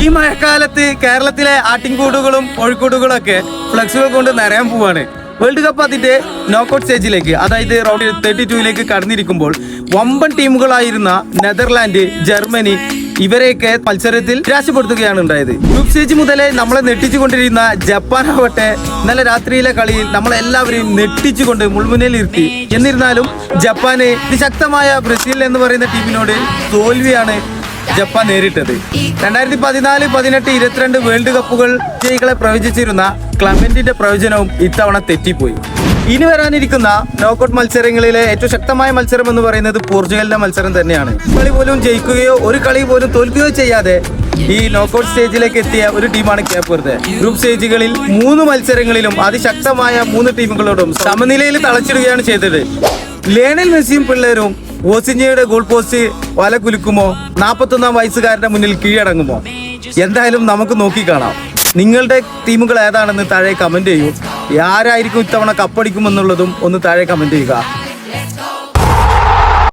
ഈ മഴക്കാലത്ത് കേരളത്തിലെ ആട്ടിൻകൂടുകളും കോഴിക്കോടുകളും ഒക്കെ ഫ്ലക്സുകൾ കൊണ്ട് നിറയാൻ പോവാണ്. വേൾഡ് കപ്പ് അതിന്റെ നോക്കൌട്ട് സ്റ്റേജിലേക്ക്, അതായത് റൗണ്ട് 32ലേക്ക് കടന്നിരിക്കുമ്പോൾ വമ്പൻ ടീമുകളായിരുന്ന നെതർലാൻഡ്, ജർമ്മനി ഇവരെയൊക്കെ മത്സരത്തിൽ നിരാശപ്പെടുത്തുകയാണ് ഉണ്ടായത്. ഗ്രൂപ്പ് സ്റ്റേജ് മുതലേ നമ്മളെ നെട്ടിച്ചുകൊണ്ടിരുന്ന ജപ്പാൻ ആവട്ടെ ഇന്നലെ രാത്രിയിലെ കളിയിൽ നമ്മളെല്ലാവരെയും നെട്ടിച്ചുകൊണ്ട് മുൾമുനയിൽ ഇരുത്തി. എന്നിരുന്നാലും ജപ്പാന് ശക്തമായ ബ്രസീൽ എന്ന് പറയുന്ന ടീമിനോട് തോൽവിയാണ് ജപ്പാൻ നേരിട്ടത്. 2014, 18, 22 വേൾഡ് കപ്പുകൾ വിജയികളെ പ്രവചിച്ചിരുന്ന ക്ലമന്റിന്റെ പ്രവചനവും ഇത്തവണ തെറ്റിപ്പോയി. ഇനി വരാനിരിക്കുന്ന നോക്കൌട്ട് മത്സരങ്ങളിലെ ഏറ്റവും ശക്തമായ മത്സരം എന്ന് പറയുന്നത് പോർച്ചുഗലിന്റെ മത്സരം തന്നെയാണ്. കളി പോലും ജയിക്കുകയോ ഒരു കളി പോലും തോൽക്കുകയോ ചെയ്യാതെ ഈ നോക്കൌട്ട് സ്റ്റേജിലേക്ക് എത്തിയ ഒരു ടീമാണ് കേപ്പ് വെർദെ. ഗ്രൂപ്പ് സ്റ്റേജുകളിൽ 3 മത്സരങ്ങളിലും അതിശക്തമായ 3 ടീമുകളോടും സമനിലയിൽ തളച്ചിടുകയാണ് ചെയ്തത്. ലയണൽ മെസ്സിയും പിള്ളേരും ഓസിഞ്ഞയുടെ ഗോൾ പോസ്റ്റ് വല കുലുക്കുമോ? 41-ാം വയസ്സുകാരന്റെ മുന്നിൽ കീഴടങ്ങുമോ? എന്തായാലും നമുക്ക് നോക്കിക്കാണാം. നിങ്ങളുടെ ടീമുകൾ ഏതാണെന്ന് താഴെ കമന്റ് ചെയ്യൂ. ആരായിരിക്കും ഇത്തവണ കപ്പടിക്കുമെന്നുള്ളതും ഒന്ന് താഴെ കമന്റ് ചെയ്യുക.